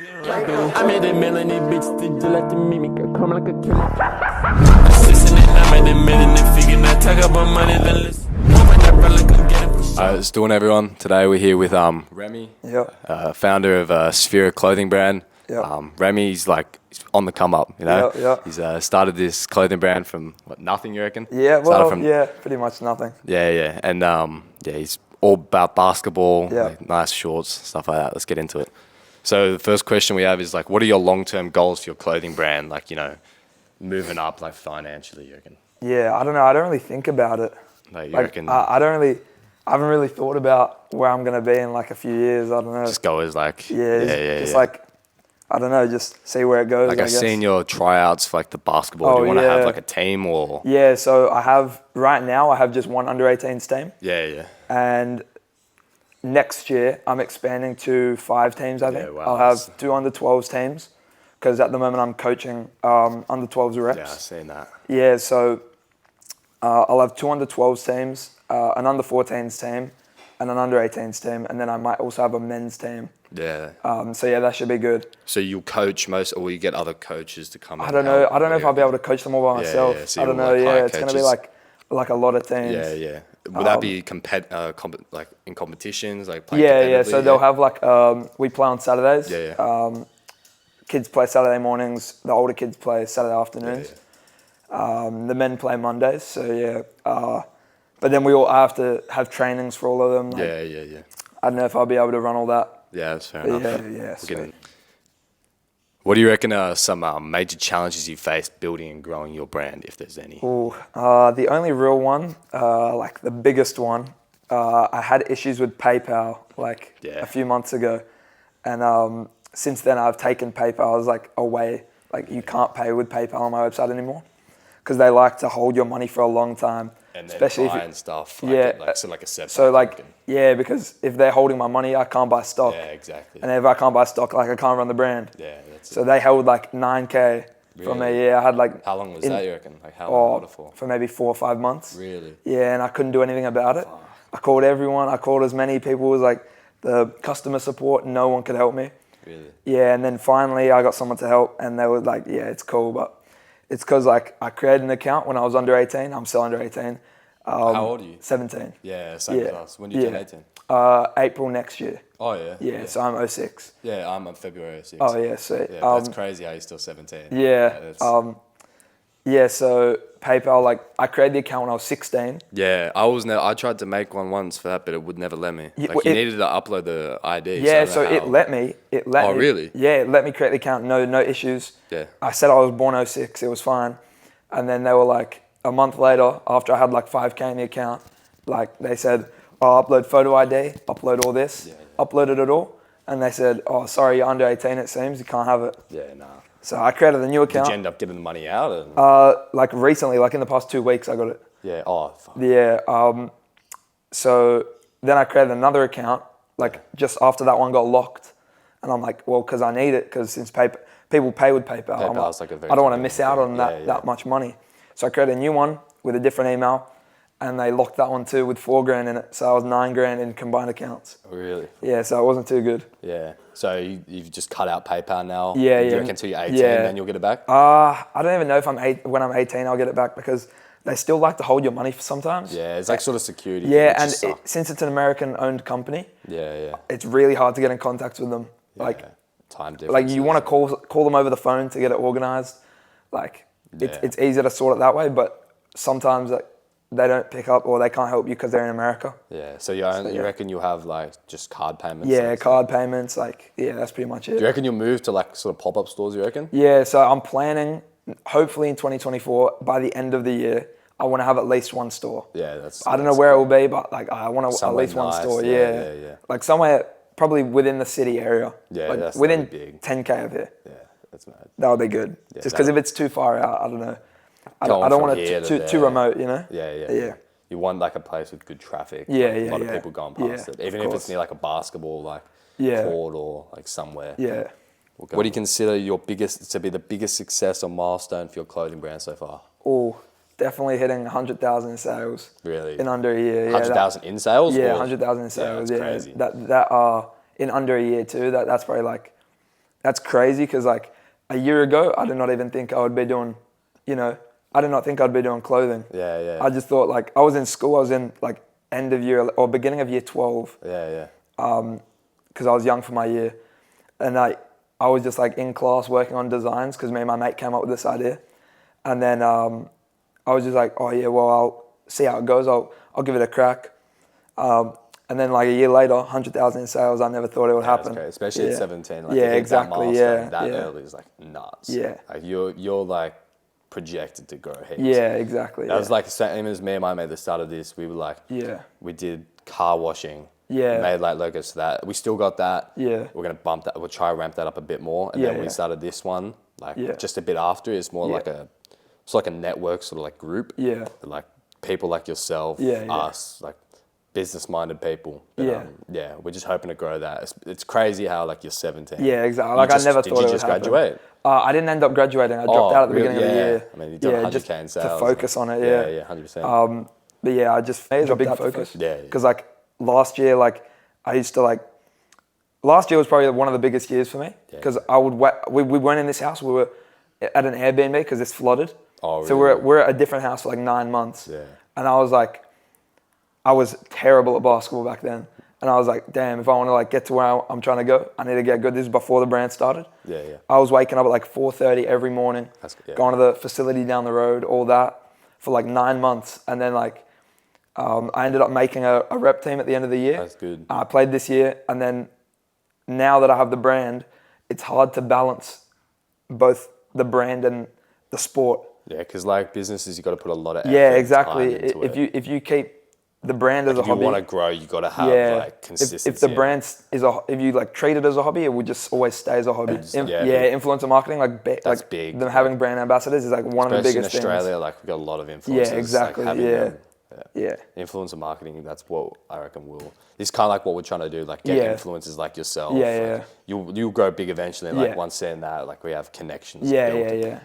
I made a million, these bitches did you like the mimic, I come like a killer. Assisting it, I made a million, they figure I talk about money, then listen. It's doing everyone. Today we're here with Remi, founder of Sphera clothing brand. Remi's he's on the come up, you know. He's started this clothing brand from nothing, you reckon? Pretty much nothing. And he's all about basketball, like nice shorts, stuff like that. Let's get into it. So the first question we have is what are your long-term goals for your clothing brand? Moving up financially, you reckon? Yeah, I don't know. I don't really think about it. You reckon? I haven't really thought about where I'm gonna be in a few years. I don't know. Just go as I don't know, just see where it goes. I've seen your tryouts for the basketball. Do you want to have a team or? Yeah, so right now I have just one under-18s team. Yeah. And next year I'm expanding to 5 teams. I think I'll have 2 under-12s teams because at the moment I'm coaching under-12s reps. Yeah, I've seen that. Yeah, so I'll have 2 under-12s teams, an under-14s team, and an under-18s team, and then I might also have a men's team. Yeah. That should be good. So you'll coach most, or will you get other coaches to come? I don't know. I don't know if I'll be able to coach them all by myself. Yeah. So I don't know. It's gonna be like a lot of teams. Yeah. Would that be in competitions, playing competitively? So they'll have we play on Saturdays. Yeah. Kids play Saturday mornings. The older kids play Saturday afternoons. The men play Mondays. So but then I have to have trainings for all of them. Yeah. I don't know if I'll be able to run all that. Yeah, that's fair enough. Yeah. What do you reckon are some major challenges you faced building and growing your brand, if there's any? The only real one, the biggest one, I had issues with PayPal a few months ago, and since then I've taken PayPal away. You can't pay with PayPal on my website anymore because they like to hold your money for a long time. And especially buying stuff. Because if they're holding my money, I can't buy stock. Yeah, exactly. And if I can't buy stock, I can't run the brand. Yeah, that's so they held $9K from me. Yeah, I had How long was that, you reckon? How long was it for? For maybe 4 or 5 months. Really? Yeah, and I couldn't do anything about it. I called everyone. I called as many people as the customer support. No one could help me. Really? Yeah, and then finally I got someone to help, and they were like, "Yeah, it's cool," but it's because I created an account when I was under 18. I'm still under 18. How old are you? 17. Yeah, same as us. When did you turn 18? April next year. Oh, yeah? Yeah, so I'm 06. Yeah, I'm on February 06. Oh, yeah, sweet. Yeah, that's crazy how you're still 17. So PayPal, I created the account when I was 16. Yeah, I tried to make one once for that, but it would never let me. You needed to upload the ID. Yeah, so it let me. Oh, really? Yeah, it let me create the account. No issues. Yeah. I said I was born 06. It was fine. And then they were a month later, after I had 5K in the account, they said, "Oh, upload photo ID, upload all this." Uploaded it all. And they said, "Oh, sorry, you're under 18, it seems. You can't have it." Yeah, nah. So I created a new account. Did you end up getting the money out? Or? Recently, in the past 2 weeks, I got it. Yeah, oh, fuck. Yeah, so then I created another account, just after that one got locked. And I'm because I need it, because since people pay with PayPal, I don't want to miss out on that much money. So I created a new one with a different email, and they locked that one too with $4,000 in it. So I was $9,000 in combined accounts. Oh, really? Yeah, so it wasn't too good. Yeah. So you've just cut out PayPal now? Yeah. Do you reckon until you're 18, then you'll get it back? I don't even know if when I'm 18 I'll get it back, because they still like to hold your money for sometimes. Yeah, it's sort of security. Yeah, and since it's an American-owned company, it's really hard to get in contact with them. Time difference. You want to call them over the phone to get it organized. It's easier to sort it that way, but sometimes they don't pick up or they can't help you because they're in America. Yeah, so you reckon you'll have just card payments? Yeah, card payments, that's pretty much it. Do you reckon you'll move to sort of pop-up stores, you reckon? Yeah, so I'm planning, hopefully in 2024, by the end of the year, I want to have at least one store. Yeah, I don't know where it will be, but I want at least one store. Yeah. Somewhere probably within the city area. Yeah, that's within big. 10K of here. Yeah, that's mad. That would be good. Yeah, just because if it's too far out, I don't know. I don't want it too remote, you know? Yeah. You want a place with good traffic. Yeah. A lot of people going past it. Even if it's near a basketball court or somewhere. Yeah. What do you consider to be the biggest success or milestone for your clothing brand so far? Oh, definitely hitting 100,000 in sales. Really? In under a year. 100,000 in sales? Yeah, 100,000 in sales. Yeah, that's crazy. That in under a year too. That's probably that's crazy because like a year ago, I did not even think I would be doing, I did not think I'd be doing clothing. Yeah. I just thought like, I was in school, I was in like end of year or beginning of year 12. Yeah. Because I was young for my year. And I was just like in class working on designs because me and my mate came up with this idea. And then I was just like, oh yeah, well, I'll see how it goes. I'll give it a crack. And then like a year later, 100,000 in sales. I never thought it would happen. That's especially at 17. Like, yeah, exactly. That early is like nuts. Yeah. Like you're like projected to grow heaps. Yeah, exactly. That was like the same as me and my mate at the start of this. We were like, we did car washing. Yeah. Made like logos for that. We still got that. Yeah. We're gonna bump that. We'll try to ramp that up a bit more. And then we started this one like just a bit after. It's more like it's like a network sort of like group. Yeah. Like people like yourself, us, like business-minded people. But, we're just hoping to grow that. It's crazy how like you're 17. Yeah, exactly. Like I never thought it would happen. Did you just graduate? I didn't end up graduating. I dropped out at the beginning of the year. I mean, you done 100K in sales. To focus on it. Yeah, 100%. But yeah, I just made a big focus. Yeah. Because like last year, like I used to like. Last year was probably one of the biggest years for me because I would. We weren't in this house. We were at an Airbnb because it's flooded. Oh, really? So we're at a different house for like 9 months. Yeah. And I was like, I was terrible at basketball back then. And I was like, damn, if I want to like get to where I'm trying to go, I need to get good. This is before the brand started. Yeah. I was waking up at like 4:30 every morning, going to the facility down the road, all that for like 9 months. And then like, I ended up making a rep team at the end of the year. That's good. I played this year. And then now that I have the brand, it's hard to balance both the brand and the sport. Yeah, because like businesses, you got to put a lot of effort. Yeah, exactly. Time into If you keep the brand as a hobby, if you want to grow, you got to have like consistency. If the brand if you like treat it as a hobby, it would just always stay as a hobby. Influencer marketing, that's big. Them having brand ambassadors is like one of the biggest things. In Australia, like we've got a lot of influencers. Yeah, exactly. Like yeah. Influencer marketing, that's what I reckon will. It's kind of like what we're trying to do, like get influencers like yourself. Yeah. You'll grow big eventually. And like once saying that, like we have connections. Yeah.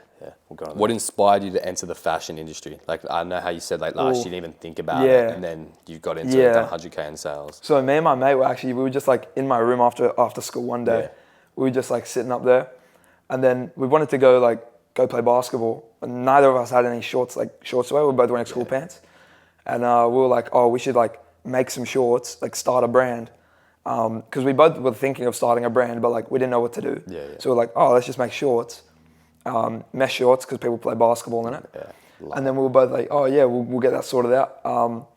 We'll go on. What inspired you to enter the fashion industry? Like I know how you said like last year you didn't even think about it, and then you got into it, done 100K in sales. So me and my mate we were just like in my room after school one day. Yeah. We were just like sitting up there, and then we wanted to go play basketball, and neither of us had any shorts to wear. We were both wearing school pants, and we were like, oh, we should like make some shorts, like start a brand. Because we both were thinking of starting a brand, but like we didn't know what to do. So we're like, oh, let's just make shorts. Mesh shorts because people play basketball in it. And then we were both like, oh yeah, we'll get that sorted out.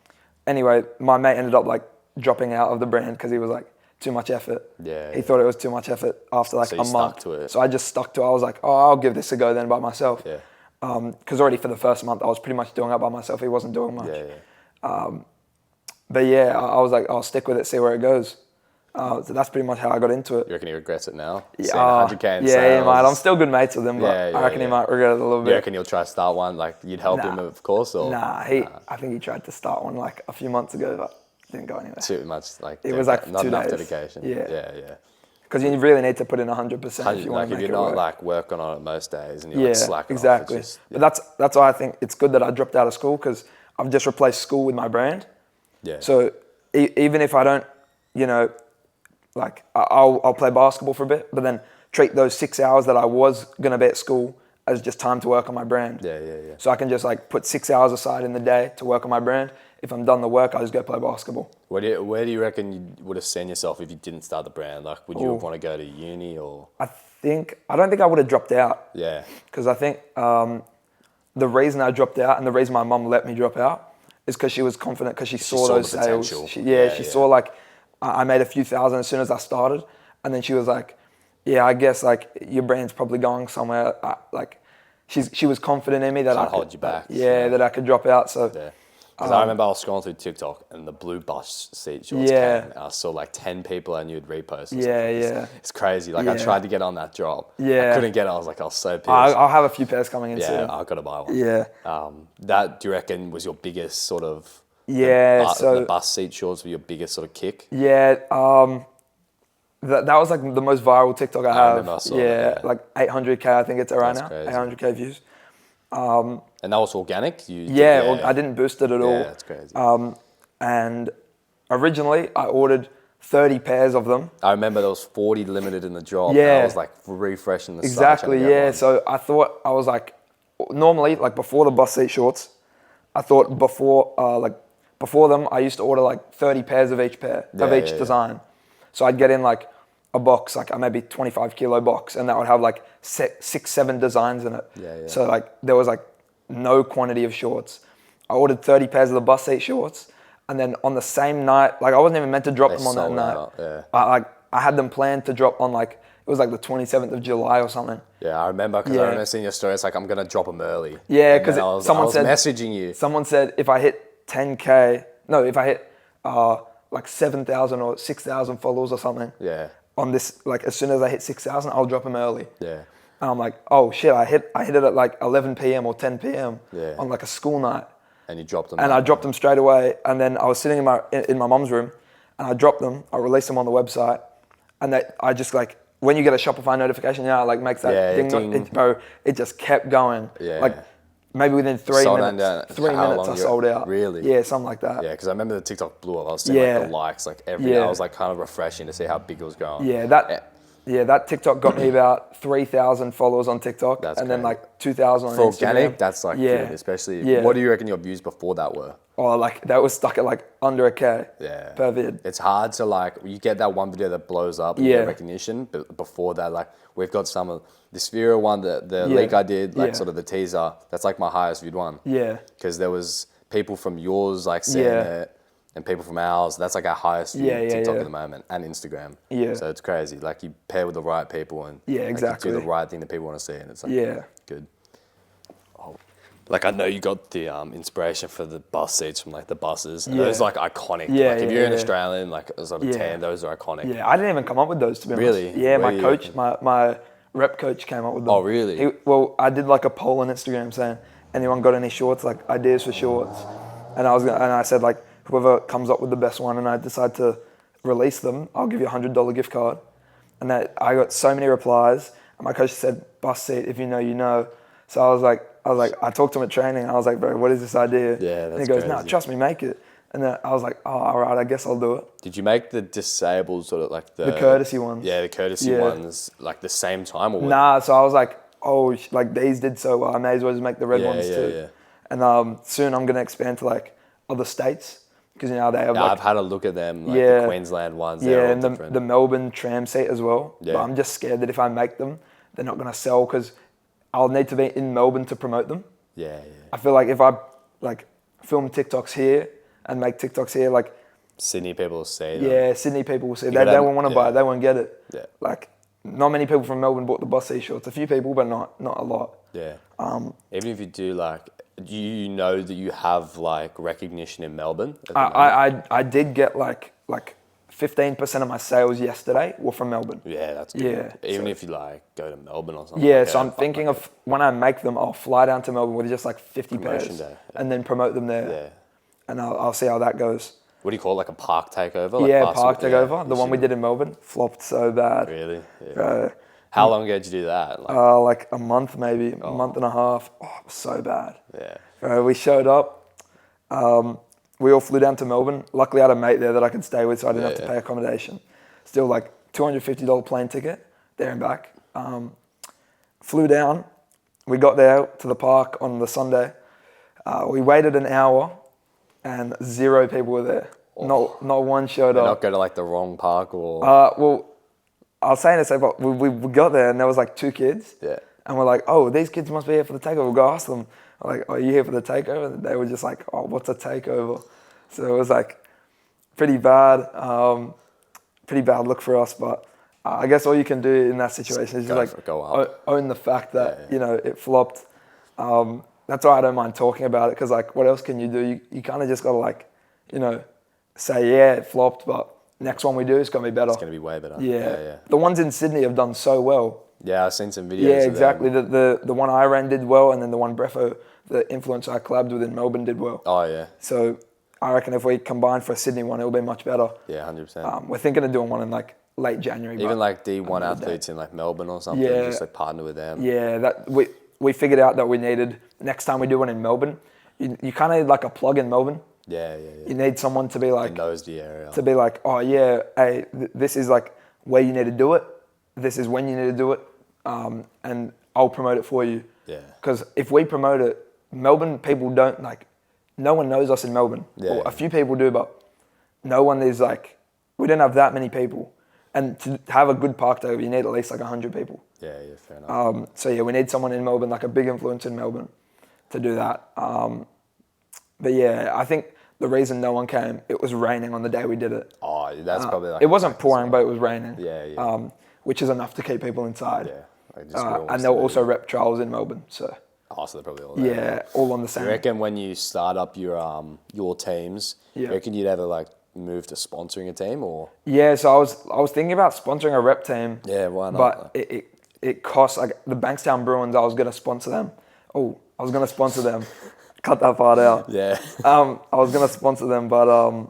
Anyway, my mate ended up like dropping out of the brand because he was like too much effort. He thought it was too much effort after like a month. Stuck to it. So I just stuck to it. I was like, oh, I'll give this a go then by myself. Because already for the first month I was pretty much doing it by myself. He wasn't doing much. But yeah, I was like, I'll stick with it, see where it goes. So that's pretty much how I got into it. You reckon he regrets it now? Yeah, 100K in sales. Yeah, mate. I'm still good mates with him, but I reckon he might regret it a little bit. You reckon he'll try to start one? Like you'd help him, of course, or I think he tried to start one like a few months ago, but didn't go anywhere. Too much, like it was like not 2 enough days. dedication. Yeah. Because you really need to put in 100% if you want to make it work. If you're not like working on it most days and you're like slacking exactly. off. But that's why I think it's good that I dropped out of school because I've just replaced school with my brand. Yeah. So even if I don't, like I'll play basketball for a bit, but then treat those 6 hours that I was gonna be at school as just time to work on my brand. Yeah. So I can just like put 6 hours aside in the day to work on my brand. If I'm done the work, I just go play basketball. Where do you reckon you would have seen yourself if you didn't start the brand? Like, would you want to go to uni or? I don't think I would have dropped out. Yeah. Because I think the reason I dropped out and the reason my mum let me drop out is because she was confident because she saw those sales. She saw like I made a few thousand as soon as I started, and then she was like, "Yeah, I guess like your brand's probably going somewhere." Like she was confident in me that I could hold you back. That I could drop out. So. Yeah. Because I remember I was scrolling through TikTok and the blue bus seat shorts came. And I saw like 10 people I knew had reposted. It's crazy. Like I tried to get on that drop. I couldn't get it. I was so pissed. I'll have a few pairs coming in soon. Yeah, I've got to buy one. Yeah. That, do you reckon, was your biggest sort of... so... The bus seat shorts were your biggest sort of kick? Yeah. That was like the most viral TikTok I have. I saw that, like 800K I think it's around now. Crazy. 800K views. And that was organic? I didn't boost it at all. Yeah, that's crazy. And originally I ordered 30 pairs of them. I remember there was 40 limited in the drop. Yeah. And I was like refreshing the site. Exactly, yeah. So I thought, I was like, normally, like before the bus seat shorts, I thought before them, I used to order like 30 pairs of each design. So I'd get in like a box, like a maybe 25 kilo box, and that would have like 6-7 designs in it. So like there was like no quantity of shorts. I ordered 30 pairs of the bus seat shorts, and then on the same night, like I wasn't even meant to drop them on that night. I had them planned to drop on like, it was like the 27th of July or something. Yeah, I remember, because I remember seeing your story. It's like, I'm going to drop them early. Yeah, because someone said, messaging you. Someone said if I hit 10K, no, if I hit like 7,000 or 6,000 followers or something. Yeah. On this, like as soon as I hit 6,000, I'll drop them early. Yeah. And I'm like, oh shit, I hit it at like 11 p.m. or 10 p.m. on like a school night. And you dropped them. And I dropped them straight away. And then I was sitting in my mum's room, and I dropped them. I released them on the website, and I just like, when you get a Shopify notification, it like makes that ding. It just kept going. Like maybe within 3 minutes, 3 minutes I sold out. Really? Yeah, something like that. Yeah, because I remember the TikTok blew up. I was seeing like the likes, like everything. I was like kind of refreshing to see how big it was going. That TikTok got me about 3,000 followers on TikTok, and then like 2,000 on Instagram. For organic, that's like good, especially. What do you reckon your views before that were? Oh, like that was stuck at like under a K per vid. It's hard to like, you get that one video that blows up and you get recognition, but before that, like we've got some of the Sphera one, the leak I did, like sort of the teaser, that's like my highest viewed one. Yeah. Because there was people from yours like seeing it, and people from ours. That's like our highest viewed TikTok at the moment, and Instagram. Yeah. So it's crazy. Like you pair with the right people, and exactly, you do the right thing that people want to see, and it's like good. Like I know you got the inspiration for the bus seats from like the buses. And those are like iconic. Like if you're an Australian, like sort of tan, those are iconic. Yeah, I didn't even come up with those, to be honest. Really? Yeah, my coach, my rep coach came up with them. Oh, really? I did like a poll on Instagram saying, anyone got any shorts, like ideas for shorts? And I said like, whoever comes up with the best one and I decide to release them, I'll give you $100 gift card. And I got so many replies. And my coach said, bus seat, if you know, you know. So I was like, I talked to him at training. And I was like, bro, what is this idea? Yeah, that's And he goes, crazy. no, trust me, make it. And then I was like, oh, all right, I guess I'll do it. Did you make the disabled sort of like the courtesy ones? Yeah, the courtesy ones like the same time? Or Nah, so I was like, oh, like these did so well. I may as well just make the red ones too. Yeah. And soon I'm going to expand to like other states. Because they have I've had a look at them, like the Queensland ones. Yeah, and the Melbourne tram seat as well. Yeah. But I'm just scared that if I make them, they're not going to sell because I'll need to be in Melbourne to promote them. Yeah. I feel like if I like film TikToks here and make TikToks here, like Sydney people will see them. Yeah, Sydney people will see. They won't want to buy it. They won't get it. Yeah. Like not many people from Melbourne bought the bus seat shorts. A few people, but not a lot. Yeah. Even if you do like, do you know that you have like recognition in Melbourne? I did get like 15% of my sales yesterday were from Melbourne. Yeah, that's good. Yeah, even if you like go to Melbourne or something. Yeah, so I'm thinking of when I make them, I'll fly down to Melbourne with just like 50 pairs and then promote them there. Yeah. And I'll see how that goes. What do you call it? Like a park takeover? Like park takeover. The one we did in Melbourne flopped so bad. Really? Yeah. How long ago did you do that? Like a month maybe, a month and a half. Oh, it was so bad. Yeah. We showed up. We all flew down to Melbourne. Luckily, I had a mate there that I could stay with, so I didn't have to pay accommodation. Still like $250 plane ticket there and back. Flew down. We got there to the park on the Sunday. We waited an hour and 0 people were there. Oh. Not one showed up. Not go to like the wrong park or? Well, I was saying to say, but we got there and there was like 2 kids. Yeah. And we're like, oh, these kids must be here for the takeover. We'll go ask them. We're like, are you here for the takeover? And they were just like, oh, what's a takeover? So it was like pretty bad look for us. But I guess all you can do in that situation is just like own the fact that, you know, it flopped. That's why I don't mind talking about it because like, what else can you do? You kind of just got to like, you know, say, yeah, it flopped, but next one we do is going to be better. It's going to be way better. Yeah. The ones in Sydney have done so well. Yeah, I've seen some videos. Yeah, exactly. The one I ran did well, and then the one Breffo, the influencer I collabed with in Melbourne, did well. Oh, yeah. So I reckon if we combine for a Sydney one, it'll be much better. Yeah, 100%. We're thinking of doing one in like late January. Even like D1 athletes in like Melbourne or something, just like partner with them. Yeah, that we figured out that we needed, next time we do one in Melbourne, you kind of need like a plug in Melbourne. You need someone to be like, knows the area. To be like, oh yeah, hey, this is like where you need to do it. This is when you need to do it. And I'll promote it for you. Yeah. Because if we promote it, Melbourne people don't like, no one knows us in Melbourne. Yeah. Or a few people do, but no one is like, we don't have that many people. And to have a good park day, you need at least like 100 people. Yeah, fair enough. So yeah, we need someone in Melbourne, like a big influence in Melbourne to do that. But yeah, I think the reason no one came, it was raining on the day we did it. Oh, that's probably like... It wasn't pouring, but it was raining. Yeah. Which is enough to keep people inside. Yeah. And there were also rep trials in Melbourne, so... Oh, so they're probably all there. Yeah, all on the same. You reckon when you start up your teams, you reckon you'd ever like move to sponsoring a team or? Yeah, so I was thinking about sponsoring a rep team. Yeah, why not? But it costs, like the Bankstown Bruins, I was going to sponsor them. Oh, I was going to sponsor them. Cut that part out. Yeah. I was going to sponsor them, but I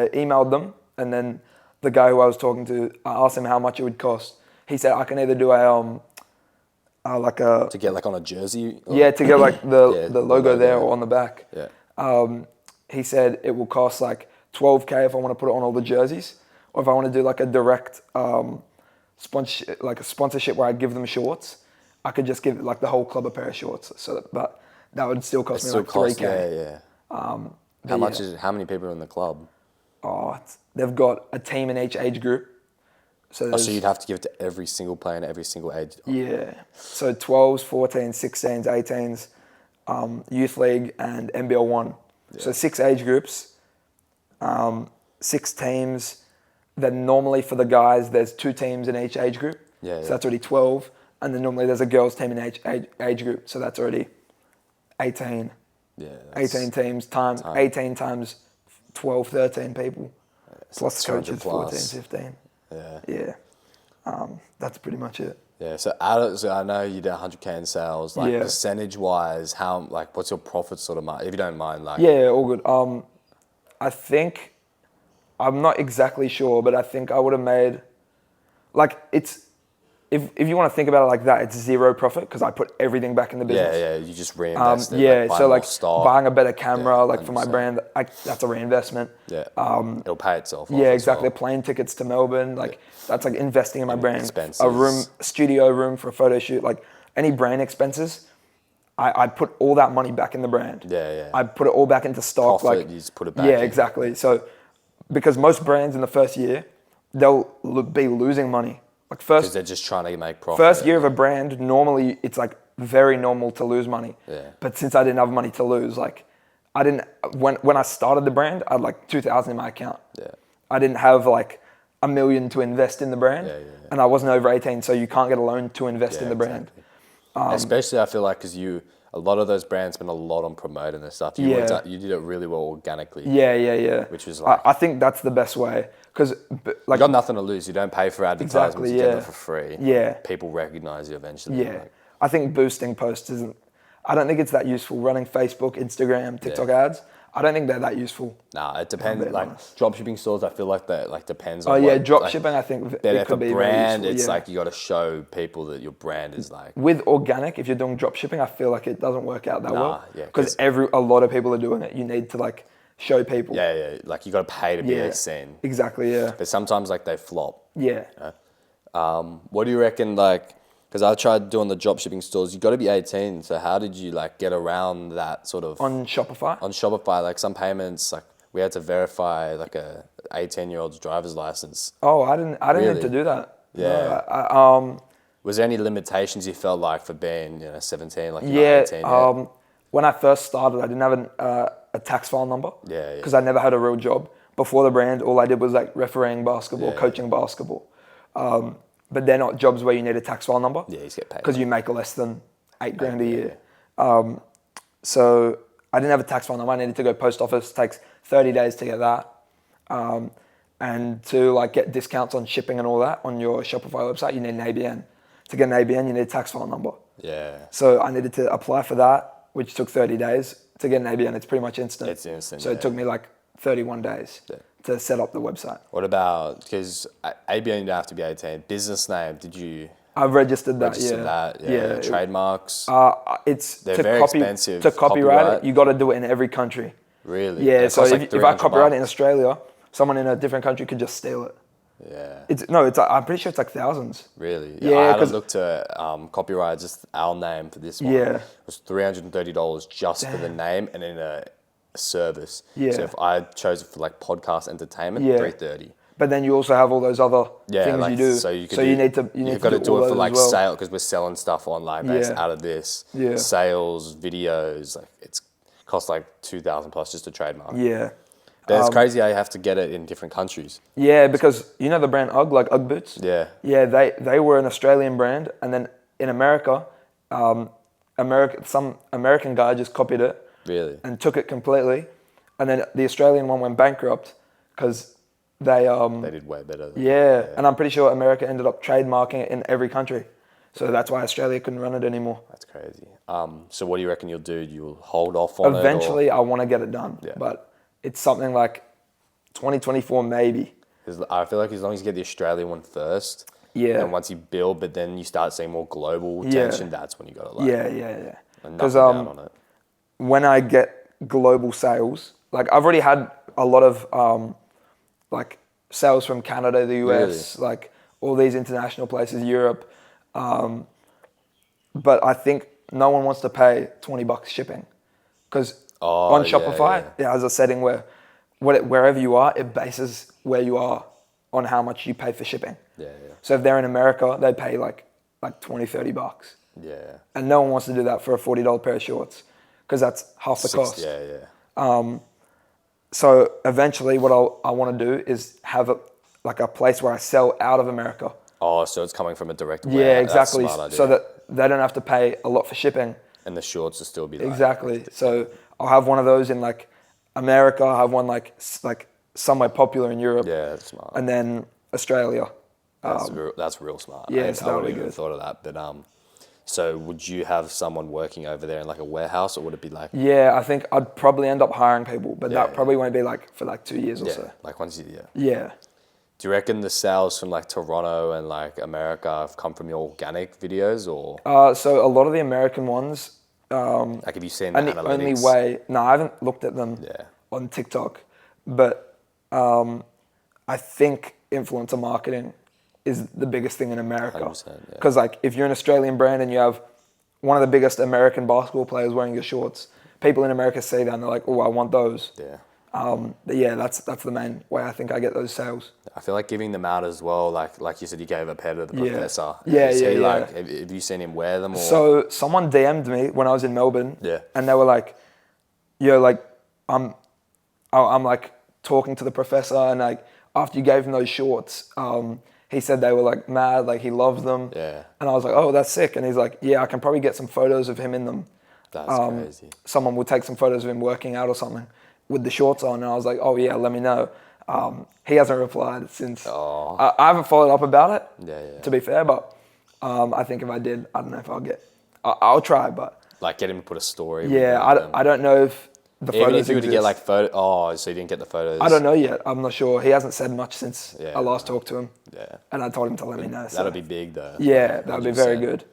emailed them, and then the guy who I was talking to, I asked him how much it would cost. He said I can either do to get like on a jersey? Or? Yeah, to get like the logo there or on the back. Yeah. He said it will cost like $12K if I want to put it on all the jerseys, or if I want to do like a direct sponsorship where I give them shorts, I could just give like the whole club a pair of shorts. But that would still cost me like $3K. Yeah. How many people are in the club? They've got a team in each age group. So you'd have to give it to every single player in every single age? Yeah. So 12s, 14s, 16s, 18s, Youth League and NBL 1. Yeah. So 6 age groups, 6 teams. Then normally for the guys, there's 2 teams in each age group. So that's already 12. And then normally there's a girls team in each age group. So that's already 18. Yeah. 18 teams times 18 times 12, 13 people. Plus coaches, 14, 15. Yeah. That's pretty much it. Yeah. So I know you did 100K in sales. Like percentage wise, what's your profit sort of if you don't mind? Yeah, all good. I think I'm not exactly sure, but I think I would have made if you want to think about it like that, it's zero profit because I put everything back in the business. Yeah, you just reinvest it. So buying a better camera, for my brand, that's a reinvestment. Yeah, it'll pay itself. Yeah, exactly. Plane tickets to Melbourne, that's like investing in my brand. Expenses. A studio room for a photo shoot, any brand expenses. I put all that money back in the brand. Yeah. I put it all back into stock. Profit, you just put it back. Yeah, exactly. So because most brands in the first year, they'll be losing money. Because they're just trying to make profit. First year of a brand, normally it's very normal to lose money. Yeah. But since I didn't have money to lose, I didn't, when I started the brand, I had 2,000 in my account. Yeah. I didn't have $1 million to invest in the brand. Yeah. And I wasn't over 18, so you can't get a loan to invest in the brand. Especially I feel because a lot of those brands spend a lot on promoting their stuff. You did it really well organically. Yeah. Which was I think that's the best way. Because you got nothing to lose. You don't pay for advertisements. You get them for free. Yeah. People recognize you eventually. Yeah. I think boosting posts I don't think it's that useful. Running Facebook, Instagram, TikTok ads, I don't think they're that useful. Nah, it depends. Dropshipping stores, I feel that depends on dropshipping, I think it could be brand, very useful. it's you got to show people that your brand is With organic, if you're doing dropshipping, I feel it doesn't work out that well. Yeah. Because a lot of people are doing it. You need to show people. Yeah. You got to pay to be seen. Exactly, yeah. But sometimes they flop. Yeah. What do you reckon, because I tried doing the dropshipping stores, you got to be 18. So how did you get around that sort of... On Shopify? On Shopify, some payments, we had to verify a 18-year-old's driver's license. Oh, I didn't need to do that. Yeah. No, was there any limitations you felt for being 17, 18 yet? When I first started, I didn't have a tax file number. Yeah. Because I never had a real job. Before the brand, all I did was refereeing basketball, coaching basketball. But they're not jobs where you need a tax file number. Yeah, you just get paid. Because you make less than $8,000 a year. So I didn't have a tax file number. I needed to go post office. It takes 30 days to get that. And to get discounts on shipping and all that on your Shopify website, you need an ABN. To get an ABN, you need a tax file number. Yeah. So I needed to apply for that, which took 30 days. To get an ABN, it's pretty much instant. It's instant. So it took me 31 days to set up the website. What about, because ABN, you don't have to be 18. Business name, did you? I've registered that, Trademarks? They're very expensive. To copyright it, you got to do it in every country. Really? Yeah, so like if I copyright it in Australia, someone in a different country could just steal it. Yeah. I'm pretty sure it's like thousands. Really? Yeah, I had a look to copyright just our name for this one. Yeah. It was $330 just for the name and then a service. Yeah. So if I chose it for like podcast entertainment, $330. But then you also have all those other things like, you do. So you need to you've got to do it for like well. sale because we're selling stuff online based out of this. Yeah. Sales, videos, like it's costs like $2,000 plus just to trademark. Yeah. But it's crazy how you have to get it in different countries. Yeah, because you know the brand UGG, like UGG boots? Yeah. Yeah, they were an Australian brand, and then in America, some American guy just copied it. Really? And took it completely, and then the Australian one went bankrupt because they did way better. Yeah, and I'm pretty sure America ended up trademarking it in every country, so that's why Australia couldn't run it anymore. That's crazy. So what do you reckon you'll do? You'll hold off on Eventually, it? I want to get it done, but it's something like 2024 maybe. I feel like as long as you get the Australian one first, and once you build, but then you start seeing more global attention, that's when you got to like yeah. Because on it. When I get global sales, like I've already had a lot of like sales from Canada, the US, like all these international places, Europe, but I think no one wants to pay $20 shipping because on Shopify, it has a setting where wherever you are, it bases where you are on how much you pay for shipping. So if they're in America, they pay like $20-$30. Yeah. And no one wants to do that for a $40 pair of shorts because that's half the cost. So eventually what I want to do is have a place where I sell out of America. Oh, so it's coming from a direct way. Yeah, exactly. So that they don't have to pay a lot for shipping. And the shorts will still be like... Exactly. So I'll have one of those in like America. I'll have one like somewhere popular in Europe. Yeah, that's smart. And then Australia. That's real smart. Yeah, so I wouldn't even thought of that. But so would you have someone working over there in like a warehouse, or would it be like... Yeah, I think I'd probably end up hiring people, but that probably won't be like for like 2 years or so. Like once you... Yeah. Do you reckon the sales from like Toronto and like America have come from your organic videos or? So a lot of the American ones. Like have you seen the analytics? Only way. No, I haven't looked at them on TikTok, but I think influencer marketing is the biggest thing in America. Because like if you're an Australian brand and you have one of the biggest American basketball players wearing your shorts, people in America see that and they're like, oh, I want those. Yeah. But yeah, that's the main way I think I get those sales. I feel like giving them out as well, like you said, you gave a pair to the professor. Yeah. Have you seen him wear them? Or? So someone DM'd me when I was in Melbourne. Yeah. And they were like, yo, like I'm like talking to the professor, and like after you gave him those shorts, he said they were like mad, like he loves them. Yeah. And I was like, oh, that's sick. And he's like, yeah, I can probably get some photos of him in them. That's crazy. Someone would take some photos of him working out or something with the shorts on, and I was like, oh yeah, let me know. He hasn't replied since. I haven't followed up about it, to be fair, but I think if I did, I don't know if I'll get... I'll try, but... Like get him to put a story. Yeah, I don't know if the even photos if you were to exist. get like photo... Oh, so you didn't get the photos? I don't know yet. I'm not sure. He hasn't said much since I last talked to him. Yeah. And I told him to let me know. That'll be big though. Yeah, that'll be very good.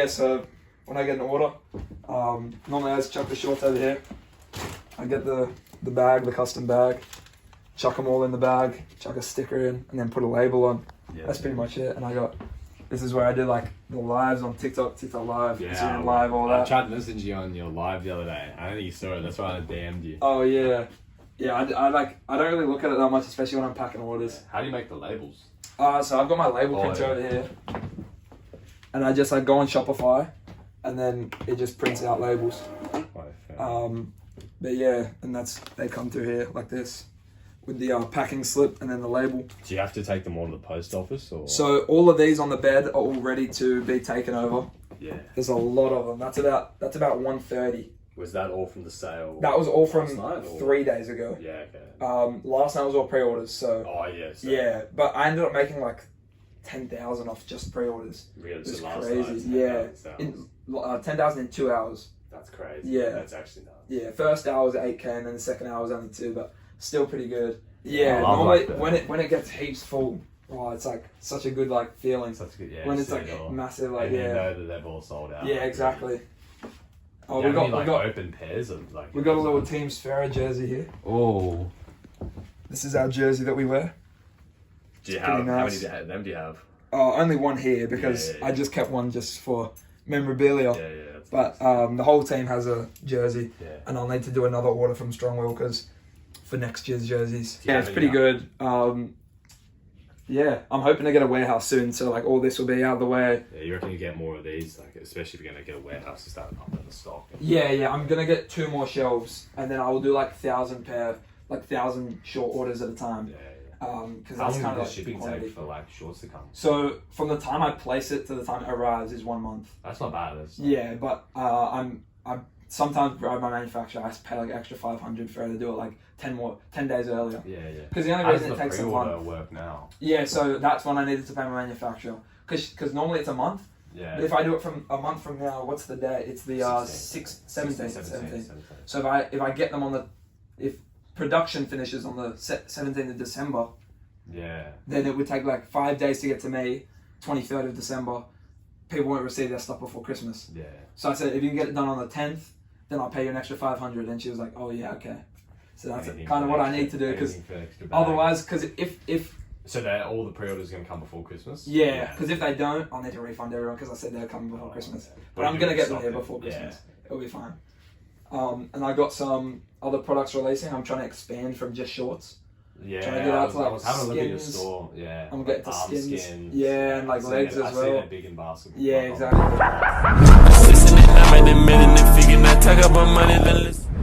Yeah, so when I get an order, normally I just chuck the shorts over here. I get the bag, the custom bag, chuck them all in the bag, chuck a sticker in, and then put a label on. Yeah. That's pretty much it. And this is where I did like the lives on TikTok Live, Instagram Live, all that. I tried to listen to you on your live the other day. I don't think you saw it. That's why I DM'd you. Oh yeah, yeah. I don't really look at it that much, especially when I'm packing orders. How do you make the labels? So I've got my label printer over here, and I just go on Shopify, and then it just prints out labels. But yeah, and they come through here like this, with the packing slip and then the label. Do you have to take them all to the post office, or? So all of these on the bed are all ready to be taken over. Yeah. There's a lot of them. That's about 130. Was that all from the sale? That was all from 3 days ago. Yeah, okay. Last night was all pre-orders, so... Oh, yeah. So yeah, but I ended up making like 10,000 off just pre-orders. Really? It was so crazy. Yeah. 10,000 in 2 hours. That's crazy. Yeah. That's actually nuts. Yeah, first hour was 8K and then the second hour was only 2, but still pretty good. Yeah, normally when it gets heaps full, Oh, it's like such a good like feeling. Such a good, when it's like massive, like and you know that they've all sold out. Yeah, exactly. Oh, we got open pairs of like. We got a little Team Sphera jersey here. Oh. This is our jersey that we wear. Do you have nice. How many of them do you have? Oh, only one here because I just kept one just for memorabilia. Yeah. But the whole team has a jersey, and I'll need to do another order from Strongwell because for next year's jerseys. Yeah, it's pretty good. Yeah, I'm hoping to get a warehouse soon, so like all this will be out of the way. Yeah, you reckon you get more of these, like especially if you're gonna get a warehouse to start upping the stock? Yeah, I'm gonna get 2 more shelves, and then I will do like 1,000 short orders at a time. Because that's kind of like shipping take for like shorts to come. So from the time I place it to the time it arrives is 1 month. That's not bad. Yeah, but I'm sometimes by my manufacturer I pay like extra 500 for her to do it like 10 days earlier. Yeah. Because the only reason it takes a month. Work now. Yeah, so that's when I needed to pay my manufacturer. Because normally it's a month. Yeah. But if I do it from a month from now, what's the day? It's the 17th. So if I get them if production finishes on the 17th of December, then it would take like 5 days to get to me. 23rd of December, people won't receive their stuff before Christmas. Yeah. So I said, if you can get it done on the 10th, then I'll pay you an extra 500. And she was like, oh yeah, okay. So that's kind of what I need to do because otherwise, because if so that all the pre-orders are going to come before Christmas. Yeah, because if they don't, I'll need to refund everyone because I said they're coming before Christmas. But I'm going to get them here before Christmas. It'll be fine. And I got some other products releasing. I'm trying to expand from just shorts. Yeah, trying to get out to like I was having a look at your skins. store. Yeah, I'm getting to skins. Yeah, and like legs as well. I see that big in basketball. Yeah, exactly. Listening, I'm at the minute, figuring I talk about money, then listen.